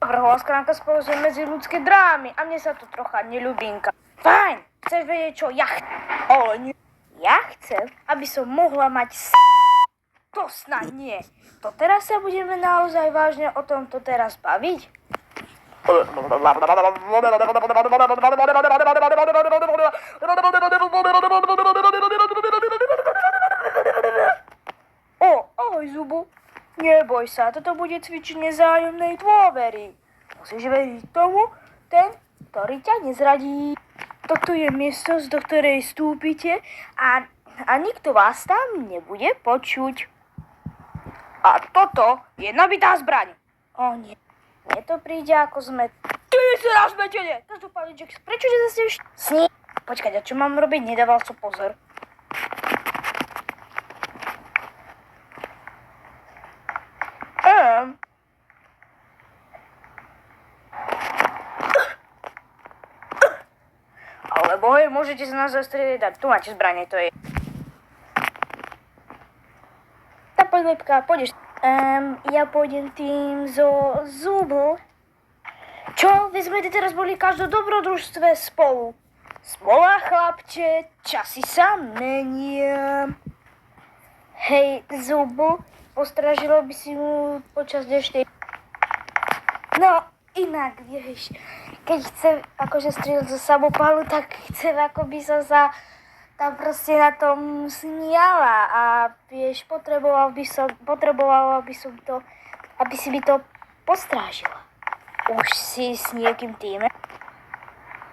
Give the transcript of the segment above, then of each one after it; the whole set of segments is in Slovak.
Vrhla skránka spolu medzi ľudské drámy a mne sa to trocha neľubínka. Fajn, chceš vedieť čo? Ale nie. Ja chcem, aby som mohla mať To snad nie. To teraz sa budeme naozaj vážne o tomto teraz baviť? Ahoj Zubu. Neboj sa, toto bude cvičenie vzájomnej dôvery. Musíš veriť tomu, ten, ktorý ťa nezradí. Toto je miestnosť, do ktorej vstúpite a nikto vás tam nebude počuť. A toto je nabitá zbraň. O nie, mne to príde ako sme... Ty si na zmetenie! Každopádne, Jax, prečo ti zase už sní? Počkať, a čo mám robiť? Nedával som pozor. Alebo hej, môžete sa nás zastriedať. Tu máte zbranie, to je... Tá poď, lepka, pôjdeš. Ja pôjdem tým zo Zubu. Čo? Vy sme teraz boli každom dobrodružstve spolu. Smola, chlapče, časy sa menia. Hej, Zubu, postražilo by si mu počas dnešnej... No, inak, vieš, keď chcem akože strieľať zo samopalu, tak chcem, ako by som sa tam proste na tom smiala a vieš, potrebovala by som to, aby si mi to postrážila. Už si s niekým týme?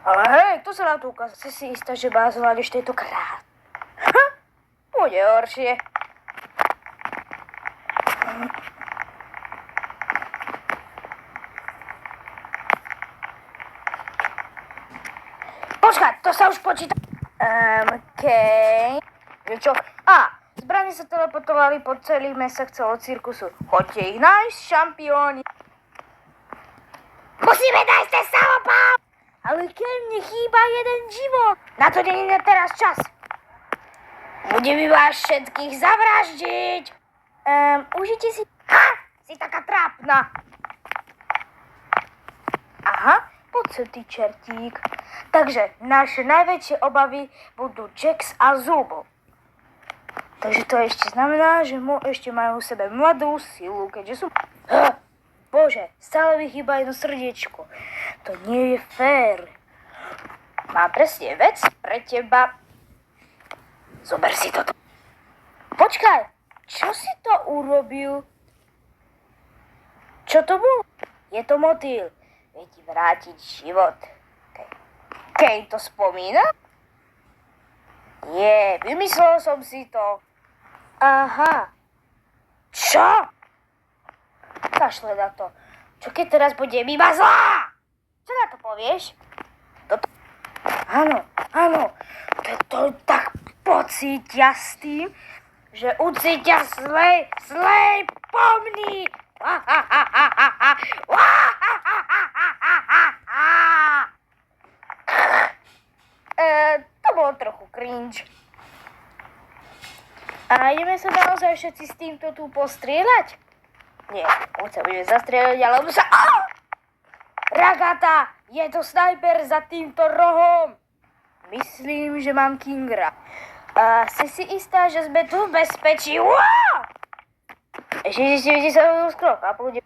Ale hej, to sa na to ukázal. Si istá, že ma zvládneš tentokrát. Bude horšie. Počkaj, to sa už počíta. Okej. Čo? Zbrane sa teleportovali po celý mesách celého cirkusu. Choďte ich nájsť, šampióni. Musíme nájsť ten samopal! Ale keď mne chýba jeden život. Na to nie je teraz čas. Budeme vás všetkých zavraždiť. Užite si... Si taká trápna. Aha, poď sa ty čertík. Takže naše najväčšie obavy budú Jax a Zubo. Takže to ešte znamená, že ešte majú v sebe mladú silu, keďže sú... Bože, stále mi chýba jedno srdiečko. To nie je fér. Mám presne vec pre teba. Zober si toto. Počkaj, čo si to urobil? Čo to bolo? Je to motýl. Vie ti vrátiť život. Kej to spomína? Vymyslel som si to. Aha. Čo? Kašle na to. Čo keď teraz budem iba zlá? Čo na to povieš? Áno. To tak pocítia s tým, že ucítia zlej pomní. To bolo trochu cringe. A ideme sa naozaj všetci s týmto tu postrieľať? Nie, buď sa budeme zastrieľať, alebo sa... Ragata, je to snajper za týmto rohom. Myslím, že mám Kingra. Si si istá, že sme tu v bezpečí? Ešte vidíte sa do skrok a pôjde...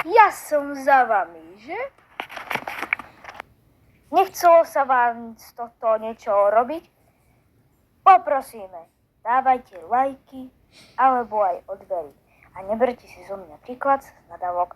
Ja som za vami, že? Nechcelo sa vám z tohto niečo robiť? Poprosíme, dávajte lajky alebo aj odbery. A neberte si zo mňa príklad z nadávok.